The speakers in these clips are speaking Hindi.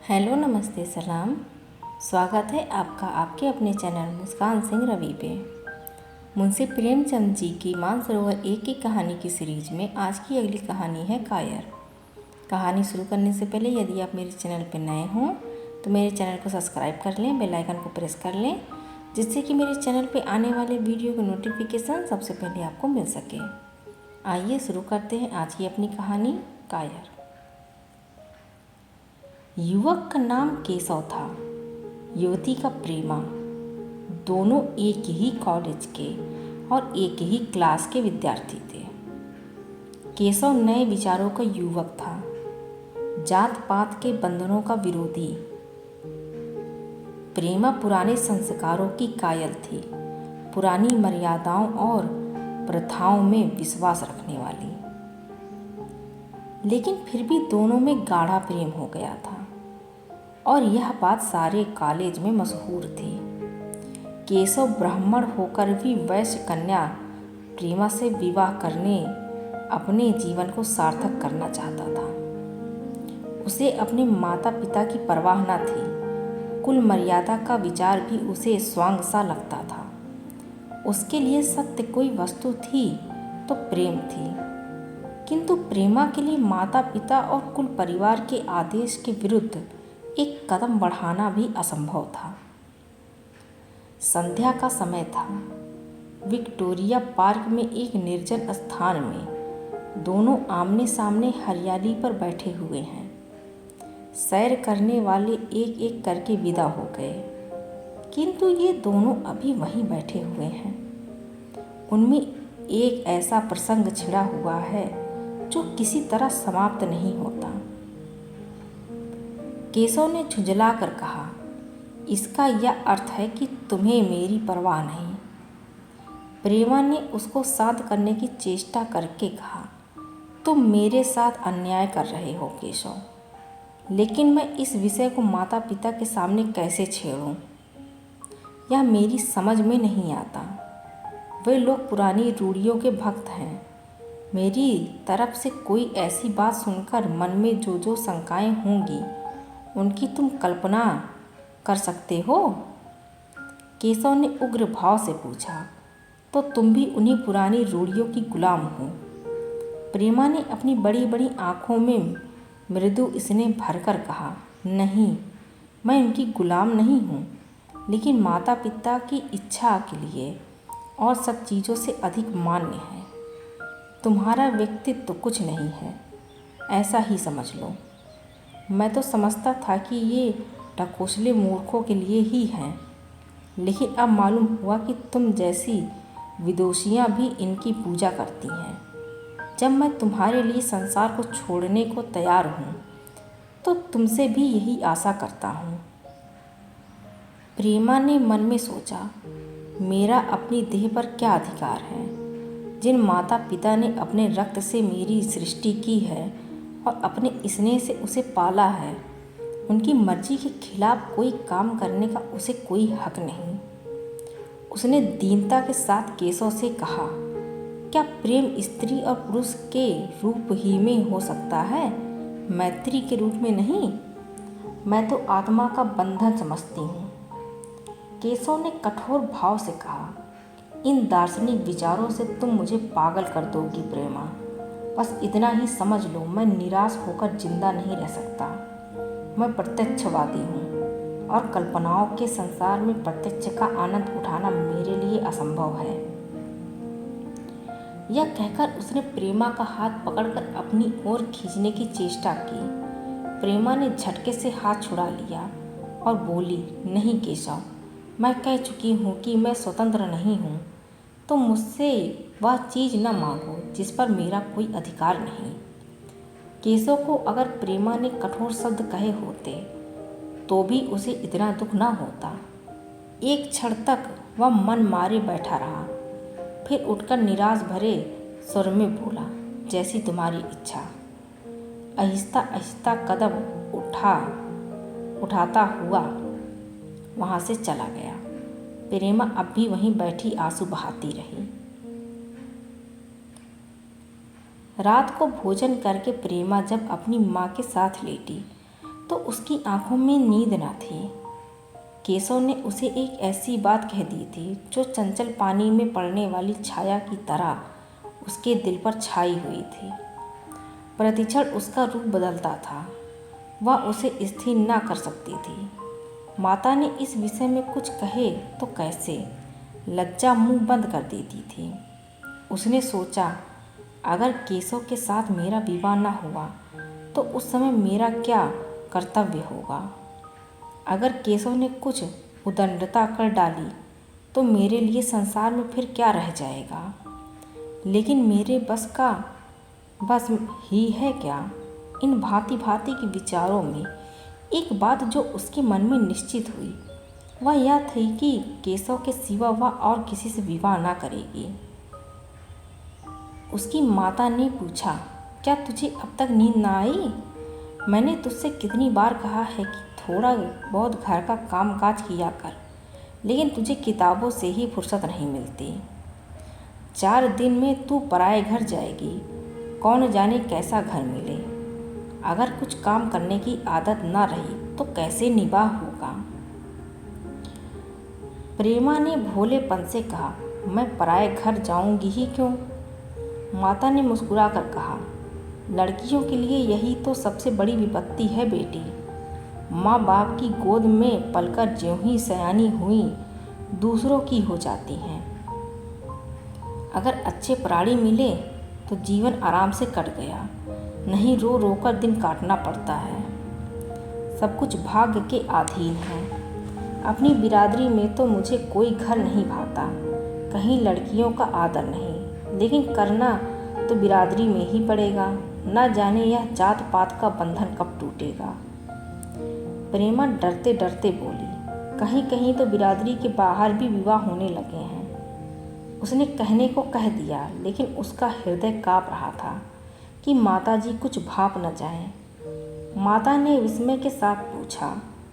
हेलो, नमस्ते, सलाम। स्वागत है आपका आपके अपने चैनल मुस्कान सिंह रवि पे। मुंशी प्रेमचंद जी की मानसरोवर एक की कहानी की सीरीज में आज की अगली कहानी है कायर। कहानी शुरू करने से पहले यदि आप मेरे चैनल पर नए हों तो मेरे चैनल को सब्सक्राइब कर लें, बेल आइकन को प्रेस कर लें, जिससे कि मेरे चैनल पर आने वाले वीडियो की नोटिफिकेशन सबसे पहले आपको मिल सके। आइए शुरू करते हैं आज की अपनी कहानी कायर। युवक का नाम केशव था, युवती का प्रेमा। दोनों एक ही कॉलेज के और एक ही क्लास के विद्यार्थी थे। केशव नए विचारों का युवक था, जात पात के बंधनों का विरोधी। प्रेमा पुराने संस्कारों की कायल थी, पुरानी मर्यादाओं और प्रथाओं में विश्वास रखने वाली। लेकिन फिर भी दोनों में गाढ़ा प्रेम हो गया था और यह बात सारे कॉलेज में मशहूर थी। केशव ब्राह्मण होकर भी वैश्य कन्या प्रेमा से विवाह करने अपने जीवन को सार्थक करना चाहता था। उसे अपने माता पिता की परवाह न थी, कुल मर्यादा का विचार भी उसे स्वांग सा लगता था। उसके लिए सत्य कोई वस्तु थी तो प्रेम थी, किंतु प्रेमा के लिए माता पिता और कुल परिवार के आदेश के विरुद्ध एक कदम बढ़ाना भी असंभव था। संध्या का समय था। विक्टोरिया पार्क में एक निर्जन स्थान में दोनों आमने सामने हरियाली पर बैठे हुए हैं। सैर करने वाले एक एक करके विदा हो गए, किंतु ये दोनों अभी वहीं बैठे हुए हैं। उनमें एक ऐसा प्रसंग छिड़ा हुआ है जो किसी तरह समाप्त नहीं होता। केशव ने झुंझला कर कहा, इसका यह अर्थ है कि तुम्हें मेरी परवाह नहीं। प्रेमा ने उसको शांत करने की चेष्टा करके कहा, तुम मेरे साथ अन्याय कर रहे हो केशव, लेकिन मैं इस विषय को माता पिता के सामने कैसे छेड़ूं? यह मेरी समझ में नहीं आता। वे लोग पुरानी रूढ़ियों के भक्त हैं। मेरी तरफ से कोई ऐसी बात सुनकर मन में जो जो शंकाएं होंगी उनकी तुम कल्पना कर सकते हो? केशव ने उग्र भाव से पूछा, तो तुम भी उन्हीं पुरानी रूढ़ियों की गुलाम हो? प्रेमा ने अपनी बड़ी बड़ी आंखों में मृदु स्नेह भरकर कहा, नहीं, मैं उनकी गुलाम नहीं हूँ, लेकिन माता पिता की इच्छा के लिए और सब चीज़ों से अधिक मान्य है। तुम्हारा व्यक्तित्व तो कुछ नहीं है, ऐसा ही समझ लो। मैं तो समझता था कि ये ढकोसले मूर्खों के लिए ही हैं, लेकिन अब मालूम हुआ कि तुम जैसी विदुषियाँ भी इनकी पूजा करती हैं। जब मैं तुम्हारे लिए संसार को छोड़ने को तैयार हूँ तो तुमसे भी यही आशा करता हूँ। प्रेमा ने मन में सोचा, मेरा अपनी देह पर क्या अधिकार है? जिन माता पिता ने अपने रक्त से मेरी सृष्टि की है और अपने स्नेह से उसे पाला है, उनकी मर्जी के खिलाफ कोई काम करने का उसे कोई हक नहीं। उसने दीनता के साथ केशव से कहा, क्या प्रेम स्त्री और पुरुष के रूप ही में हो सकता है, मैत्री के रूप में नहीं? मैं तो आत्मा का बंधन समझती हूँ। केशव ने कठोर भाव से कहा, इन दार्शनिक विचारों से तुम मुझे पागल कर दोगी प्रेमा। बस इतना ही समझ लो, मैं निराश होकर जिंदा नहीं रह सकता। मैं प्रत्यक्षवादी हूँ और कल्पनाओं के संसार में प्रत्यक्ष का आनंद उठाना मेरे लिए असंभव है। यह कहकर उसने प्रेमा का हाथ पकड़कर अपनी ओर खींचने की चेष्टा की। प्रेमा ने झटके से हाथ छुड़ा लिया और बोली, नहीं केशव, मैं कह चुकी हूँ कि मैं स्वतंत्र नहीं हूँ। तो मुझसे वह चीज़ न मांगो जिस पर मेरा कोई अधिकार नहीं। केशव को अगर प्रेमा ने कठोर शब्द कहे होते तो भी उसे इतना दुख न होता। एक क्षण तक वह मन मारे बैठा रहा, फिर उठकर निराश भरे स्वर में बोला, जैसी तुम्हारी इच्छा। आहिस्ता आहिस्ता कदम उठाता हुआ वहाँ से चला गया। प्रेमा अब भी वहीं बैठी आंसू बहाती रही। रात को भोजन करके प्रेमा जब अपनी माँ के साथ लेटी तो उसकी आंखों में नींद न थी। केशव ने उसे एक ऐसी बात कह दी थी जो चंचल पानी में पड़ने वाली छाया की तरह उसके दिल पर छाई हुई थी। प्रतिक्षण उसका रूप बदलता था, वह उसे स्थिर न कर सकती थी। माता ने इस विषय में कुछ कहे तो कैसे, लज्जा मुंह बंद कर देती थी। उसने सोचा, अगर केशव के साथ मेरा विवाह न हुआ तो उस समय मेरा क्या कर्तव्य होगा। अगर केशव ने कुछ उद्दंडता कर डाली तो मेरे लिए संसार में फिर क्या रह जाएगा। लेकिन मेरे बस ही है क्या। इन भांति भांति के विचारों में एक बात जो उसके मन में निश्चित हुई वह यह थी कि केशव के सिवा वह और किसी से विवाह न करेगी। उसकी माता ने पूछा, क्या तुझे अब तक नींद न आई? मैंने तुझसे कितनी बार कहा है कि थोड़ा बहुत घर का कामकाज किया कर, लेकिन तुझे किताबों से ही फुर्सत नहीं मिलती। 4 दिन में तू पराए घर जाएगी, कौन जाने कैसा घर मिले। अगर कुछ काम करने की आदत न रही तो कैसे निवाह होगा। प्रेमा ने भोलेपन से कहा, मैं पराए घर जाऊंगी ही क्यों। माता ने मुस्कुरा कर कहा, लड़कियों के लिए यही तो सबसे बड़ी विपत्ति है बेटी। माँ बाप की गोद में पलकर ज्यों ही सयानी हुई दूसरों की हो जाती हैं। अगर अच्छे प्राणी मिले तो जीवन आराम से कट गया, नहीं रो रो कर दिन काटना पड़ता है। सब कुछ भाग्य के अधीन है। अपनी बिरादरी में तो मुझे कोई घर नहीं भाता, कहीं लड़कियों का आदर नहीं, लेकिन करना तो बिरादरी में ही पड़ेगा। न जाने यह जात पात का बंधन कब टूटेगा। प्रेमा डरते डरते बोली, कहीं कहीं तो बिरादरी के बाहर भी विवाह होने लगे हैं। उसने कहने को कह दिया, लेकिन उसका हृदय काँप रहा था कि माताजी कुछ भाप न जाएं। माता ने विस्मय के साथ पूछा,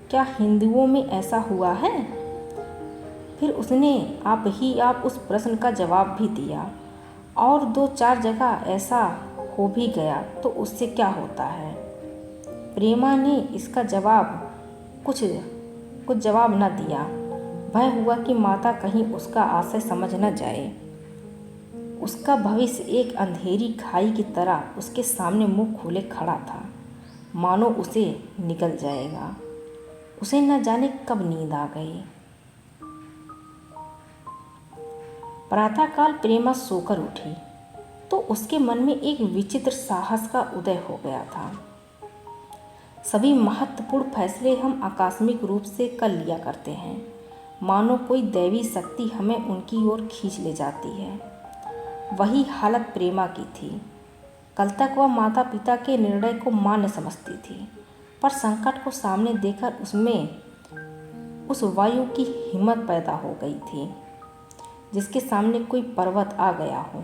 क्या हिंदुओं में ऐसा हुआ है? फिर उसने आप उस प्रश्न का जवाब भी दिया, और 2-4 जगह ऐसा हो भी गया तो उससे क्या होता है। प्रेमा ने इसका कुछ जवाब न दिया। भय हुआ कि माता कहीं उसका आशय समझ न जाए। उसका भविष्य एक अंधेरी खाई की तरह उसके सामने मुंह खोले खड़ा था, मानो उसे निगल जाएगा। उसे न जाने कब नींद आ गई। प्रातःकाल प्रेमा सोकर उठी तो उसके मन में एक विचित्र साहस का उदय हो गया था। सभी महत्वपूर्ण फैसले हम आकस्मिक रूप से कर लिया करते हैं, मानो कोई दैवी शक्ति हमें उनकी ओर खींच ले जाती है। वही हालत प्रेमा की थी। कल तक वह माता पिता के निर्णय को मान्य समझती थी, पर संकट को सामने देखकर उसमें उस वायु की हिम्मत पैदा हो गई थी जिसके सामने कोई पर्वत आ गया हो।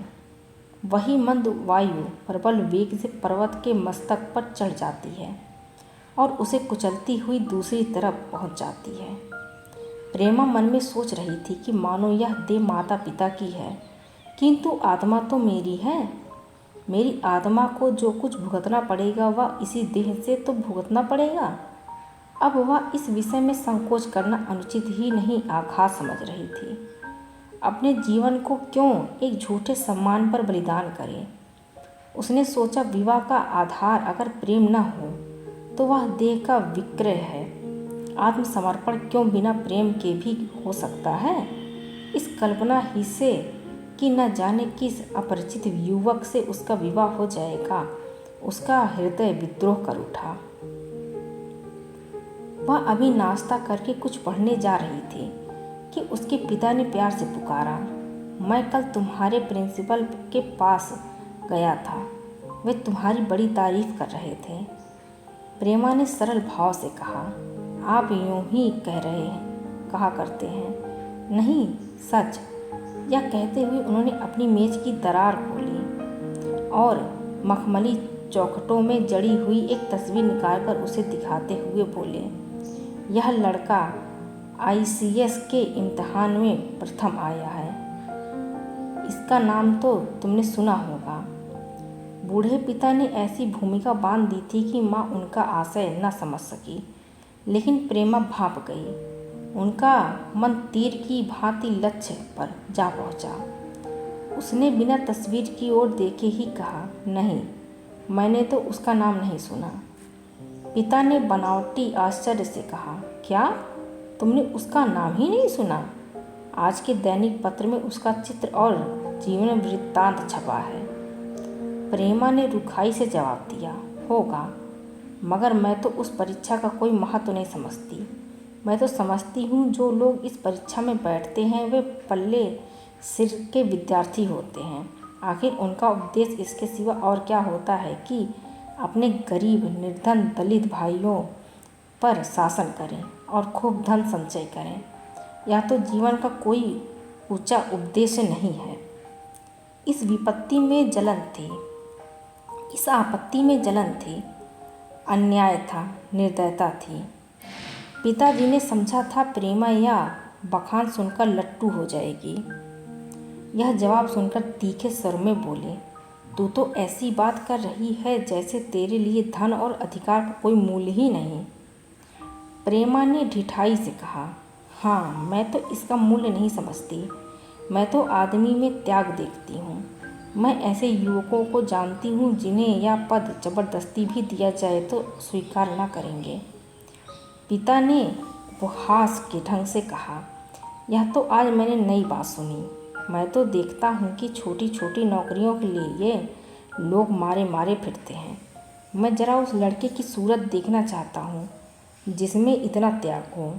वही मंद वायु प्रबल वेग से पर्वत के मस्तक पर चढ़ जाती है और उसे कुचलती हुई दूसरी तरफ पहुंच जाती है। प्रेमा मन में सोच रही थी कि मानो यह देह माता पिता की है, किंतु आत्मा तो मेरी है। मेरी आत्मा को जो कुछ भुगतना पड़ेगा वह इसी देह से तो भुगतना पड़ेगा। अब वह इस विषय में संकोच करना अनुचित ही नहीं आघात समझ रही थी। अपने जीवन को क्यों एक झूठे सम्मान पर बलिदान करे। उसने सोचा, विवाह का आधार अगर प्रेम न हो तो वह देह का विक्रय है। आत्मसमर्पण क्यों बिना प्रेम के भी हो सकता है। इस कल्पना ही से कि न जाने किस अपरिचित युवक से उसका विवाह हो जाएगा, उसका हृदय विद्रोह कर उठा। वह अभी नाश्ता करके कुछ पढ़ने जा रही थी कि उसके पिता ने प्यार से पुकारा, मैं कल तुम्हारे प्रिंसिपल के पास गया था, वे तुम्हारी बड़ी तारीफ कर रहे थे। प्रेमा ने सरल भाव से कहा, आप यूं ही कहा करते हैं, नहीं सच। यह कहते हुए उन्होंने अपनी मेज की दरार खोली और मखमली चौखटों में जड़ी हुई एक तस्वीर निकालकर उसे दिखाते हुए बोले, यह लड़का ICS के इम्तिहान में प्रथम आया है। इसका नाम तो तुमने सुना होगा। बूढ़े पिता ने ऐसी भूमिका बांध दी थी कि माँ उनका आशय न समझ सकी, लेकिन प्रेमा भाप गई। उनका मन तीर की भांति लक्ष्य पर जा पहुंचा। उसने बिना तस्वीर की ओर देखे ही कहा, नहीं, मैंने तो उसका नाम नहीं सुना। पिता ने बनावटी आश्चर्य से कहा, क्या तुमने उसका नाम ही नहीं सुना? आज के दैनिक पत्र में उसका चित्र और जीवन वृत्तांत छपा है। प्रेमा ने रुखाई से जवाब दिया, होगा, मगर मैं तो उस परीक्षा का कोई महत्व नहीं समझती। मैं तो समझती हूँ जो लोग इस परीक्षा में बैठते हैं वे पल्ले सिर के विद्यार्थी होते हैं। आखिर उनका उद्देश्य इसके सिवा और क्या होता है कि अपने गरीब निर्धन दलित भाइयों पर शासन करें और खूब धन संचय करें। यह तो जीवन का कोई ऊंचा उद्देश्य नहीं है। इस विपत्ति में जलन थी, इस आपत्ति में जलन थी, अन्याय था, निर्दयता थी। पिताजी ने समझा था प्रेमा यह बखान सुनकर लट्टू हो जाएगी। यह जवाब सुनकर तीखे स्वर में बोले, तू तो ऐसी बात कर रही है जैसे तेरे लिए धन और अधिकार का कोई मूल्य ही नहीं। प्रेमा ने ढिठाई से कहा, हाँ, मैं तो इसका मूल्य नहीं समझती। मैं तो आदमी में त्याग देखती हूँ। मैं ऐसे युवकों को जानती हूँ जिन्हें यह पद जबरदस्ती भी दिया जाए तो स्वीकार न करेंगे। पिता ने उपहास के ढंग से कहा, यह तो आज मैंने नई बात सुनी। मैं तो देखता हूँ कि छोटी छोटी नौकरियों के लिए लोग मारे मारे फिरते हैं। मैं ज़रा उस लड़के की सूरत देखना चाहता हूँ जिसमें इतना त्याग हो।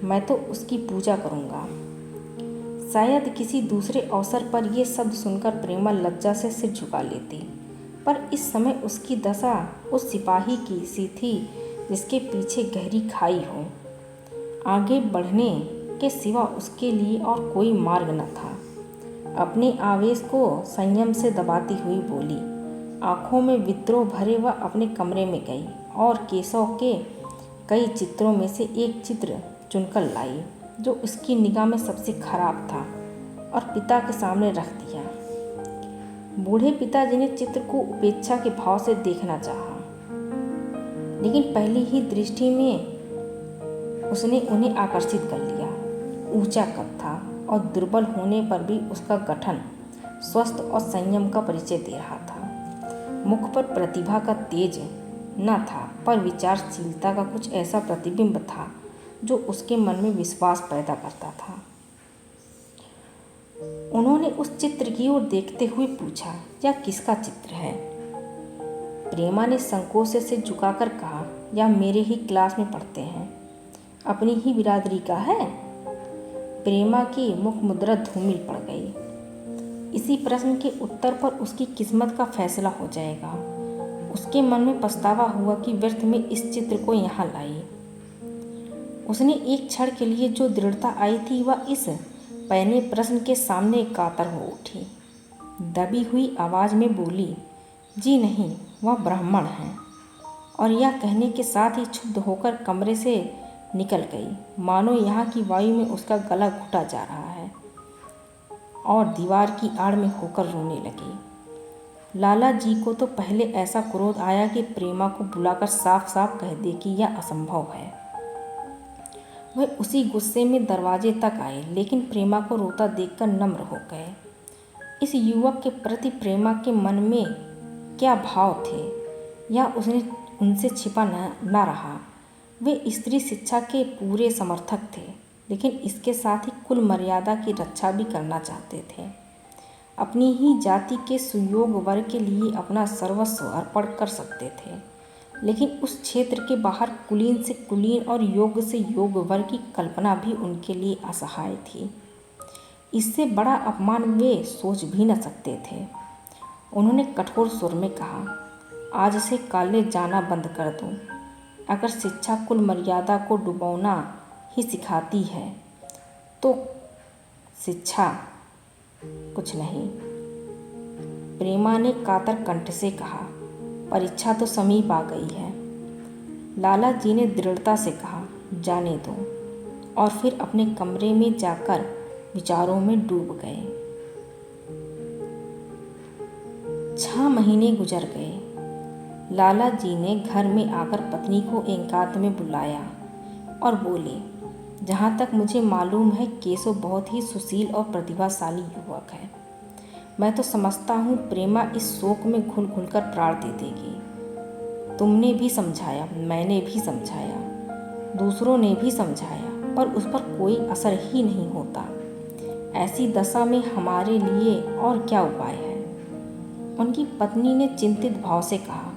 मैं तो उसकी पूजा करूँगा। शायद किसी दूसरे अवसर पर ये शब्द सुनकर प्रेमा लज्जा से सिर झुका लेती, पर इस समय उसकी दशा उस सिपाही की सी थी जिसके पीछे गहरी खाई हो। आगे बढ़ने के सिवा उसके लिए और कोई मार्ग न था। अपने आवेश को संयम से दबाती हुई बोली, आंखों में विद्रोह भरे वह अपने कमरे में गई और केशव के कई चित्रों में से एक चित्र चुनकर लाई जो उसकी निगाह में सबसे खराब था और पिता के सामने रख दिया। बूढ़े पिताजी ने चित्र को उपेक्षा के भाव से देखना चाहा, लेकिन पहली ही दृष्टि में उसने उन्हें आकर्षित कर लिया। ऊंचा कद था और दुर्बल होने पर भी उसका गठन स्वस्थ और संयम का परिचय दे रहा था। मुख पर प्रतिभा का तेज न था, पर विचारशीलता का कुछ ऐसा प्रतिबिंब था जो उसके मन में विश्वास पैदा करता था। उन्होंने उस चित्र की ओर देखते हुए पूछा, यह किसका चित्र है? प्रेमा ने संकोच से सिर झुकाकर कहा, यह मेरे ही क्लास में पढ़ते हैं, अपनी ही बिरादरी का है। प्रेमा की मुख मुद्रा धूमिल पड़ गई। इसी प्रश्न के उत्तर पर उसकी किस्मत का फैसला हो जाएगा। उसके मन में पछतावा हुआ कि व्यर्थ में इस चित्र को यहाँ लाई। उसने एक क्षण के लिए जो दृढ़ता आई थी वह इस पहले प्रश्न के सामने कातर हो उठी। दबी हुई आवाज़ में बोली, जी नहीं, वह ब्राह्मण है। और यह कहने के साथ ही क्षुब्ध होकर कमरे से निकल गई, मानो यहाँ की वायु में उसका गला घुटा जा रहा है, और दीवार की आड़ में होकर रोने लगी। लाला जी को तो पहले ऐसा क्रोध आया कि प्रेमा को बुलाकर साफ साफ कह दे कि यह असंभव है। वह उसी गुस्से में दरवाजे तक आए, लेकिन प्रेमा को रोता देखकर नम्र हो गए। इस युवक के प्रति प्रेमा के मन में क्या भाव थे, यह उसने उनसे छिपा न रहा। वे स्त्री शिक्षा के पूरे समर्थक थे, लेकिन इसके साथ ही कुल मर्यादा की रक्षा भी करना चाहते थे। अपनी ही जाति के सुयोग वर्ग के लिए अपना सर्वस्व अर्पण कर सकते थे, लेकिन उस क्षेत्र के बाहर कुलीन से कुलीन और योग्य से योग्य वर्ग की कल्पना भी उनके लिए असहाय थी। इससे बड़ा अपमान वे सोच भी न सकते थे। उन्होंने कठोर सुर में कहा, आज से कॉलेज जाना बंद कर दो। अगर शिक्षा कुल मर्यादा को डुबोना ही सिखाती है तो शिक्षा कुछ नहीं। प्रेमा ने कातर कंठ से कहा, परीक्षा तो समीप आ गई है। लाला जी ने दृढ़ता से कहा, जाने दो, और फिर अपने कमरे में जाकर विचारों में डूब गए। 6 महीने गुजर गए। लाला जी ने घर में आकर पत्नी को एकांत में बुलाया और बोले, जहाँ तक मुझे मालूम है केशव बहुत ही सुशील और प्रतिभाशाली युवक है। मैं तो समझता हूँ प्रेमा इस शोक में घुल घुलकर प्राण दे देगी। तुमने भी समझाया, मैंने भी समझाया, दूसरों ने भी समझाया, पर उस पर कोई असर ही नहीं होता। ऐसी दशा में हमारे लिए और क्या उपाय है? उनकी पत्नी ने चिंतित भाव से कहा,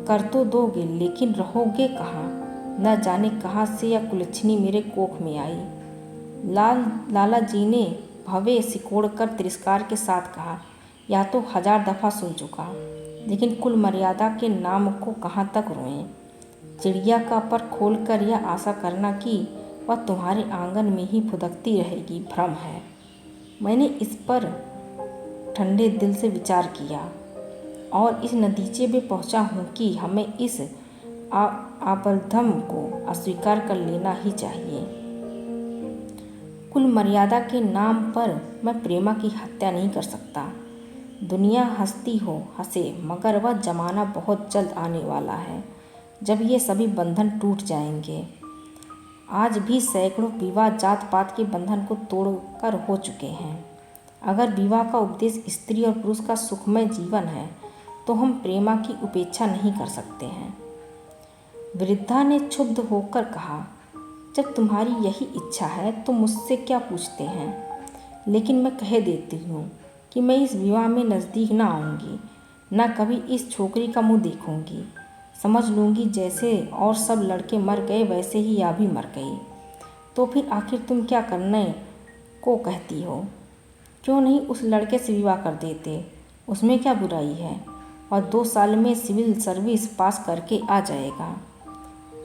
कर तो दोगे लेकिन रहोगे कहाँ? न जाने कहाँ से यह कुलच्छनी मेरे कोख में आई। लाला जी ने भवें सिकोड़कर तिरस्कार के साथ कहा, या तो 1000 दफ़ा सुन चुका, लेकिन कुल मर्यादा के नाम को कहाँ तक रोएं? चिड़िया का पर खोलकर यह आशा करना कि वह तुम्हारे आंगन में ही फुदकती रहेगी भ्रम है। मैंने इस पर ठंडे दिल से विचार किया और इस नतीजे पे पहुंचा हूँ कि हमें इस आबद्धम को अस्वीकार कर लेना ही चाहिए। कुल मर्यादा के नाम पर मैं प्रेमा की हत्या नहीं कर सकता। दुनिया हंसती हो हंसे, मगर वह जमाना बहुत जल्द आने वाला है जब ये सभी बंधन टूट जाएंगे। आज भी सैकड़ों विवाह जात पात के बंधन को तोड़कर हो चुके हैं। अगर विवाह का उपदेश स्त्री और पुरुष का सुखमय जीवन है तो हम प्रेमा की उपेक्षा नहीं कर सकते हैं। वृद्धा ने क्षुब्ध होकर कहा, जब तुम्हारी यही इच्छा है तो मुझसे क्या पूछते हैं? लेकिन मैं कह देती हूँ कि मैं इस विवाह में नज़दीक ना आऊँगी, ना कभी इस छोकरी का मुँह देखूँगी। समझ लूँगी जैसे और सब लड़के मर गए वैसे ही यह भी मर गई। तो फिर आखिर तुम क्या करने को कहती हो? क्यों नहीं उस लड़के से विवाह कर देते? उसमें क्या बुराई है? और 2 साल में सिविल सर्विस पास करके आ जाएगा।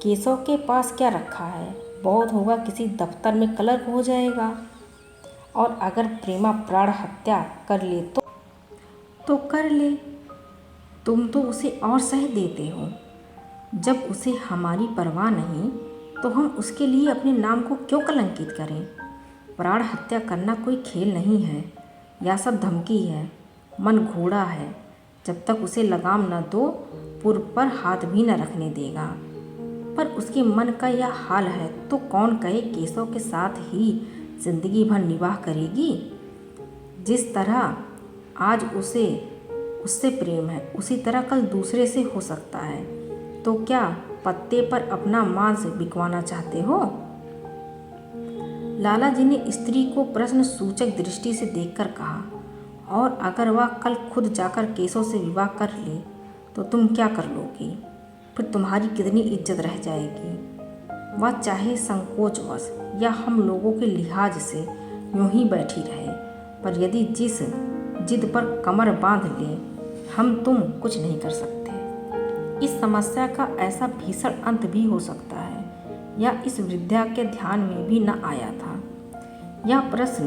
केशव के पास क्या रखा है? बहुत होगा किसी दफ्तर में क्लर्क हो जाएगा। और अगर प्रेमा प्राण हत्या कर ले तो कर ले। तुम तो उसे और सह देते हो। जब उसे हमारी परवाह नहीं तो हम उसके लिए अपने नाम को क्यों कलंकित करें? प्राण हत्या करना कोई खेल नहीं है, यह सब धमकी है। मन घोड़ा है, जब तक उसे लगाम न दो पुर पर हाथ भी न रखने देगा। पर उसके मन का यह हाल है तो कौन कहे केशव के साथ ही जिंदगी भर निवाह करेगी? जिस तरह आज उससे प्रेम है उसी तरह कल दूसरे से हो सकता है। तो क्या पत्ते पर अपना मांस बिकवाना चाहते हो? लाला जी ने स्त्री को प्रश्न सूचक दृष्टि से देखकर कहा, और अगर वह कल खुद जाकर केशव से विवाह कर ले तो तुम क्या कर लोगी? फिर तुम्हारी कितनी इज्जत रह जाएगी? वह चाहे संकोचवश या हम लोगों के लिहाज से यूं ही बैठी रहे, पर यदि जिस जिद पर कमर बांध ले हम तुम कुछ नहीं कर सकते। इस समस्या का ऐसा भीषण अंत भी हो सकता है, या इस वृद्धा के ध्यान में भी न आया था। यह प्रश्न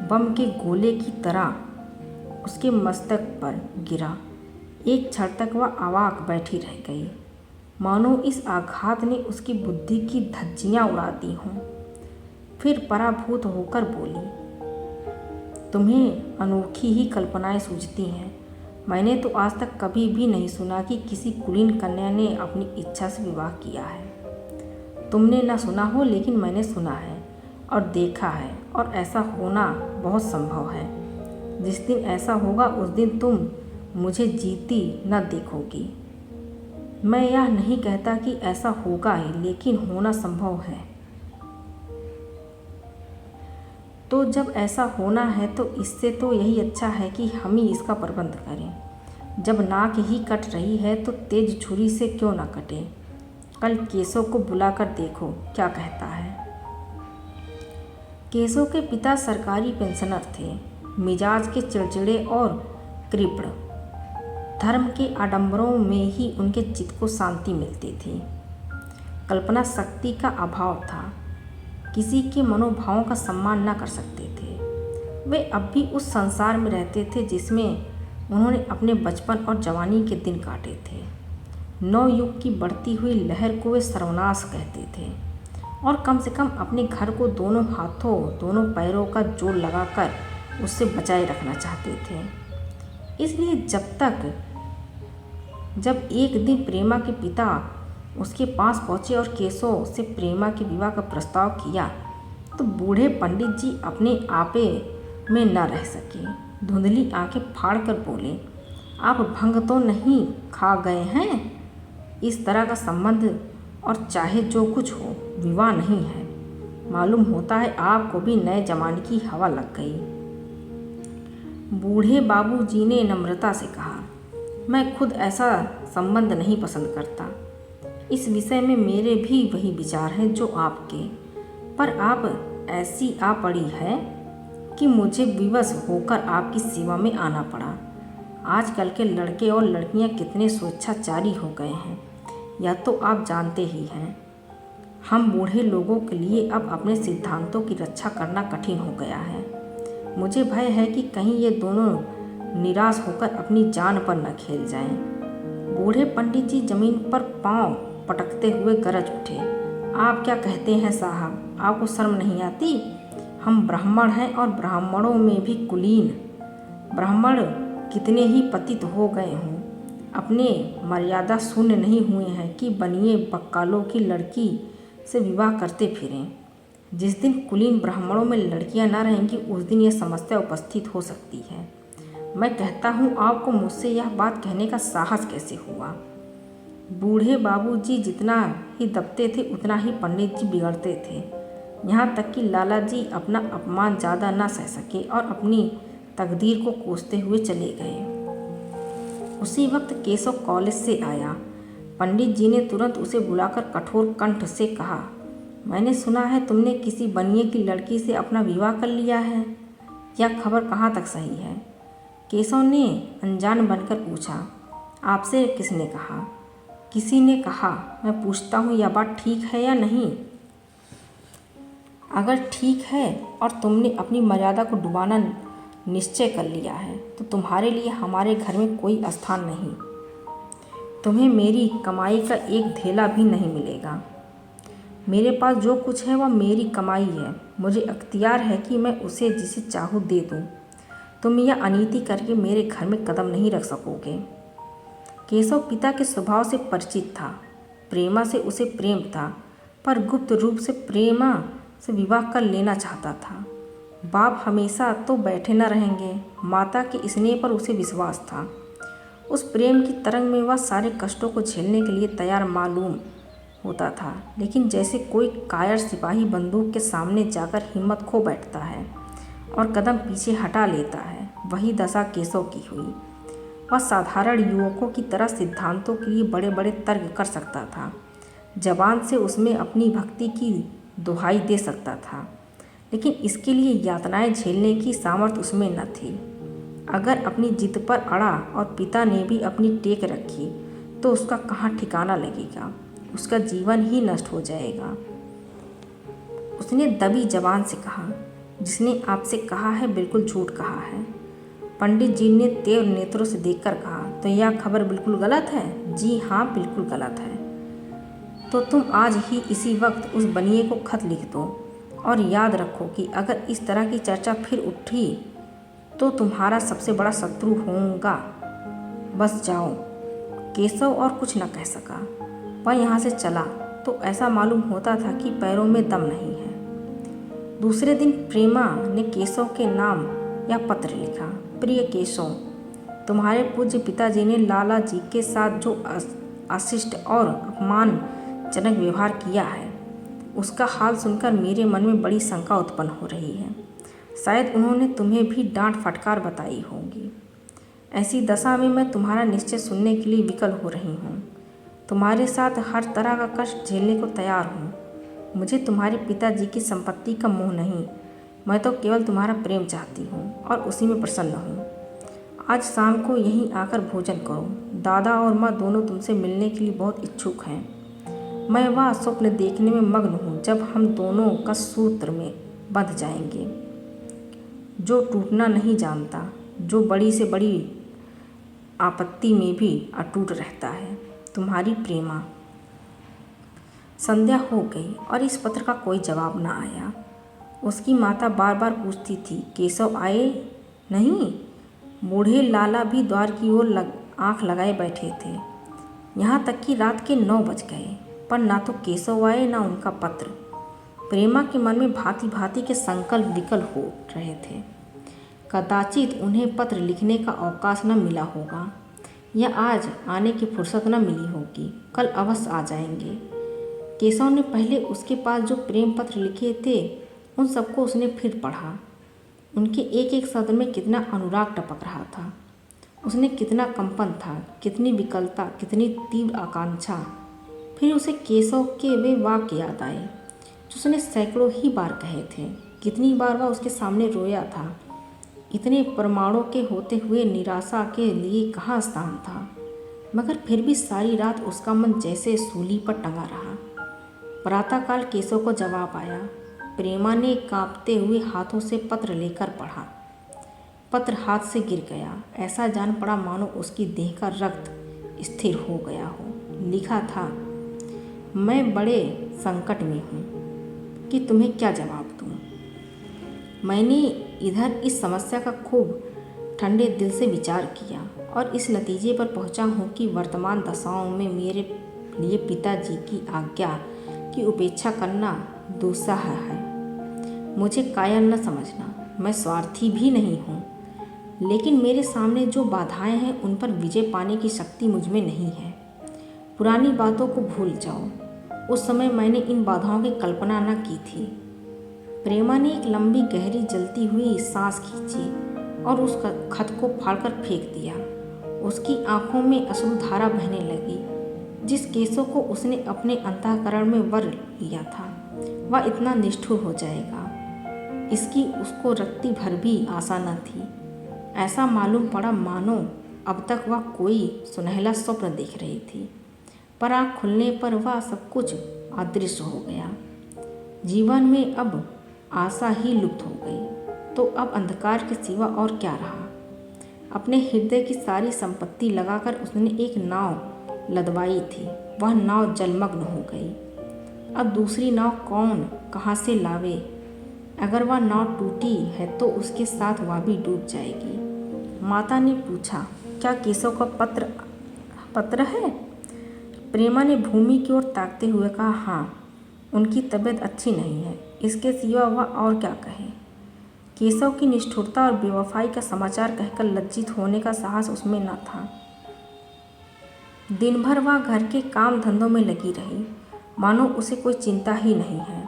बम के गोले की तरह उसके मस्तक पर गिरा। एक क्षण तक वह अवाक बैठी रह गई, मानो इस आघात ने उसकी बुद्धि की धज्जियां उड़ा दी हों। फिर पराभूत होकर बोली, तुम्हें अनोखी ही कल्पनाएं सूझती हैं। मैंने तो आज तक कभी भी नहीं सुना कि किसी कुलीन कन्या ने अपनी इच्छा से विवाह किया है। तुमने न सुना हो, लेकिन मैंने सुना है और देखा है, और ऐसा होना बहुत संभव है। जिस दिन ऐसा होगा उस दिन तुम मुझे जीती न देखोगी। मैं यह नहीं कहता कि ऐसा होगा ही, लेकिन होना संभव है। तो जब ऐसा होना है तो इससे तो यही अच्छा है कि हम ही इसका प्रबंध करें। जब नाक ही कट रही है तो तेज छुरी से क्यों ना कटे। कल केशव को बुलाकर देखो क्या कहता है। केशव के पिता सरकारी पेंशनर थे, मिजाज के चिड़चिड़े और कृपण। धर्म के आडंबरों में ही उनके चित्त को शांति मिलती थी। कल्पना शक्ति का अभाव था, किसी के मनोभावों का सम्मान न कर सकते थे। वे अब भी उस संसार में रहते थे जिसमें उन्होंने अपने बचपन और जवानी के दिन काटे थे। नवयुग की बढ़ती हुई लहर को वे सर्वनाश कहते थे, और कम से कम अपने घर को दोनों हाथों दोनों पैरों का जोड़ लगाकर उससे बचाए रखना चाहते थे। इसलिए जब एक दिन प्रेमा के पिता उसके पास पहुँचे और केशव से प्रेमा के विवाह का प्रस्ताव किया तो बूढ़े पंडित जी अपने आपे में न रह सके। धुंधली आंखें फाड़कर बोले, आप भंग तो नहीं खा गए हैं? इस तरह का संबंध और चाहे जो कुछ हो, विवाह नहीं है। मालूम होता है आपको भी नए जमाने की हवा लग गई। बूढ़े बाबूजी ने नम्रता से कहा, मैं खुद ऐसा संबंध नहीं पसंद करता। इस विषय में मेरे भी वही विचार हैं जो आपके, पर आप ऐसी आ पड़ी है कि मुझे विवश होकर आपकी सेवा में आना पड़ा। आजकल के लड़के और लड़कियां कितने स्वेच्छाचारी हो गए हैं, यह तो आप जानते ही हैं। हम बूढ़े लोगों के लिए अब अपने सिद्धांतों की रक्षा करना कठिन हो गया है। मुझे भय है कि कहीं ये दोनों निराश होकर अपनी जान पर न खेल जाएं। बूढ़े पंडित जी जमीन पर पांव पटकते हुए गरज उठे, आप क्या कहते हैं साहब? आपको शर्म नहीं आती? हम ब्राह्मण हैं और ब्राह्मणों में भी कुलीन। ब्राह्मण कितने ही पतित हो गए हों, अपने मर्यादा शून्य नहीं हुए हैं कि बनिए बक्कालों की लड़की से विवाह करते फिरें। जिस दिन कुलीन ब्राह्मणों में लड़कियां न रहेंगी उस दिन यह समस्या उपस्थित हो सकती है। मैं कहता हूँ आपको मुझसे यह बात कहने का साहस कैसे हुआ? बूढ़े बाबूजी जितना ही दबते थे उतना ही पंडित जी बिगड़ते थे। यहाँ तक कि लाला जी अपना अपमान ज़्यादा न सह सके और अपनी तकदीर को कोसते हुए चले गए। उसी वक्त केशव कॉलेज से आया। पंडित जी ने तुरंत उसे बुलाकर कठोर कंठ से कहा, मैंने सुना है तुमने किसी बनिए की लड़की से अपना विवाह कर लिया है। यह खबर कहाँ तक सही है? केशव ने अनजान बनकर पूछा, आपसे किसने कहा? किसी ने कहा। मैं पूछता हूँ यह बात ठीक है या नहीं? अगर ठीक है और तुमने अपनी मर्यादा को डुबाना निश्चय कर लिया है तो तुम्हारे लिए हमारे घर में कोई स्थान नहीं। तुम्हें मेरी कमाई का एक धेला भी नहीं मिलेगा। मेरे पास जो कुछ है वह मेरी कमाई है। मुझे अख्तियार है कि मैं उसे जिसे चाहूँ दे दूँ। तुम यह अनीति करके मेरे घर में कदम नहीं रख सकोगे। केशव पिता के स्वभाव से परिचित था। प्रेमा से उसे प्रेम था, पर गुप्त रूप से प्रेमा से विवाह कर लेना चाहता था। बाप हमेशा तो बैठे न रहेंगे। माता के स्नेह पर उसे विश्वास था। उस प्रेम की तरंग में वह सारे कष्टों को झेलने के लिए तैयार मालूम होता था, लेकिन जैसे कोई कायर सिपाही बंदूक के सामने जाकर हिम्मत खो बैठता है और कदम पीछे हटा लेता है, वही दशा केशव की हुई। वह साधारण युवकों की तरह सिद्धांतों के लिए बड़े बड़े तर्क कर सकता था। जबान से उसमें अपनी भक्ति की दुहाई दे सकता था, लेकिन इसके लिए यातनाएं झेलने की सामर्थ्य उसमें न थी। अगर अपनी जिद पर अड़ा और पिता ने भी अपनी टेक रखी तो उसका कहाँ ठिकाना लगेगा? उसका जीवन ही नष्ट हो जाएगा। उसने दबी जबान से कहा, जिसने आपसे कहा है बिल्कुल झूठ कहा है। पंडित जी ने तेवर नेत्रों से देखकर कहा, तो यह खबर बिल्कुल गलत है? जी हाँ, बिल्कुल गलत है। तो तुम आज ही इसी वक्त उस बनिए को खत लिख दो और याद रखो कि अगर इस तरह की चर्चा फिर उठी तो तुम्हारा सबसे बड़ा शत्रु होऊंगा। बस जाओ। केशव और कुछ न कह सका। वह यहाँ से चला तो ऐसा मालूम होता था कि पैरों में दम नहीं है। दूसरे दिन प्रेमा ने केशव के नाम यह पत्र लिखा, प्रिय केशव, तुम्हारे पूज्य पिताजी ने लाला जी के साथ जो अशिष्ट और अपमानजनक व्यवहार किया है उसका हाल सुनकर मेरे मन में बड़ी शंका उत्पन्न हो रही है। शायद उन्होंने तुम्हें भी डांट फटकार बताई होगी। ऐसी दशा में मैं तुम्हारा निश्चय सुनने के लिए विकल हो रही हूँ। तुम्हारे साथ हर तरह का कष्ट झेलने को तैयार हूँ। मुझे तुम्हारे पिताजी की संपत्ति का मोह नहीं, मैं तो केवल तुम्हारा प्रेम चाहती हूँ और उसी में प्रसन्न हूँ। आज शाम को यहीं आकर भोजन करो। दादा और माँ दोनों तुमसे मिलने के लिए बहुत इच्छुक हैं। मैं वह स्वप्न देखने में मग्न हूँ जब हम दोनों का सूत्र में बंध जाएंगे, जो टूटना नहीं जानता, जो बड़ी से बड़ी आपत्ति में भी अटूट रहता है। तुम्हारी प्रेमा। संध्या हो गई और इस पत्र का कोई जवाब न आया। उसकी माता बार बार पूछती थी, केशव आए नहीं? बूढ़े लाला भी द्वार की ओर आंख लगाए बैठे थे। यहाँ तक कि रात के 9 बज गए, पर ना तो केशव आए ना उनका पत्र। प्रेमा के मन में भांति भांति के संकल्प विकल हो रहे थे। कदाचित उन्हें पत्र लिखने का अवकाश न मिला होगा, या आज आने की फुर्सत न मिली होगी। कल अवश्य आ जाएंगे। केशव ने पहले उसके पास जो प्रेम पत्र लिखे थे उन सबको उसने फिर पढ़ा। उनके एक एक शब्द में कितना अनुराग टपक रहा था। उसने कितना कंपन था, कितनी विकलता, कितनी तीव्र आकांक्षा। फिर उसे केशव के वे वाक्य याद आए जो उसने सैकड़ों ही बार कहे थे। कितनी बार वह उसके सामने रोया था। इतने परमाणु के होते हुए निराशा के लिए कहाँ स्थान था। मगर फिर भी सारी रात उसका मन जैसे सूली पर टंगा रहा। प्रातःकाल केशव को जवाब आया। प्रेमा ने कांपते हुए हाथों से पत्र लेकर पढ़ा। पत्र हाथ से गिर गया। ऐसा जान पड़ा मानो उसकी देह का रक्त स्थिर हो गया हो। लिखा था, मैं बड़े संकट में हूँ कि तुम्हें क्या जवाब दूँ। मैंने इधर इस समस्या का खूब ठंडे दिल से विचार किया और इस नतीजे पर पहुँचा हूँ कि वर्तमान दशाओं में मेरे लिए पिताजी की आज्ञा की उपेक्षा करना दुस्साह है। मुझे कायर न समझना, मैं स्वार्थी भी नहीं हूँ, लेकिन मेरे सामने जो बाधाएं हैं उन पर विजय पाने की शक्ति मुझ में नहीं है। पुरानी बातों को भूल जाओ। उस समय मैंने इन बाधाओं की कल्पना न की थी। प्रेमा ने एक लंबी गहरी जलती हुई सांस खींची और उस खत को फाड़कर फेंक दिया। उसकी आंखों में अश्रुधारा बहने लगी। जिस केशव को उसने अपने अंतःकरण में वर लिया था वह इतना निष्ठुर हो जाएगा, इसकी उसको रत्ती भर भी आशा न थी। ऐसा मालूम पड़ा मानो अब तक वह कोई सुनहला स्वप्न देख रही थी, पर आँख खुलने पर वह सब कुछ अदृश्य हो गया। जीवन में अब आशा ही लुप्त हो गई, तो अब अंधकार के सिवा और क्या रहा। अपने हृदय की सारी संपत्ति लगाकर उसने एक नाव लदवाई थी। वह नाव जलमग्न हो गई। अब दूसरी नाव कौन कहाँ से लावे। अगर वह नाव टूटी है तो उसके साथ वह भी डूब जाएगी। माता ने पूछा, क्या केशव का पत्र है? प्रेमा ने भूमि की ओर ताकते हुए कहा, हाँ, उनकी तबीयत अच्छी नहीं है। इसके सिवा वह और क्या कहे। केशव की निष्ठुरता और बेवफाई का समाचार कहकर लज्जित होने का साहस उसमें न था। दिन भर वह घर के काम धंधों में लगी रही, मानो उसे कोई चिंता ही नहीं है।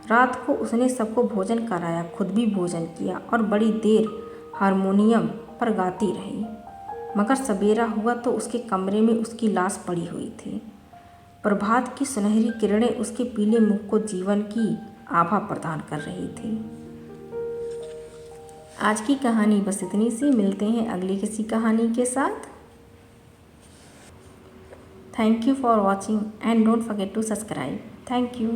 रात को उसने सबको भोजन कराया, खुद भी भोजन किया और बड़ी देर हारमोनियम पर गाती रही। मगर सवेरा हुआ तो उसके कमरे में उसकी लाश पड़ी हुई थी। प्रभात की सुनहरी किरणें उसके पीले मुख को जीवन की आभा प्रदान कर रही थी। आज की कहानी बस इतनी सी। मिलते हैं अगली किसी कहानी के साथ। Thank you for watching and don't forget to subscribe. Thank you.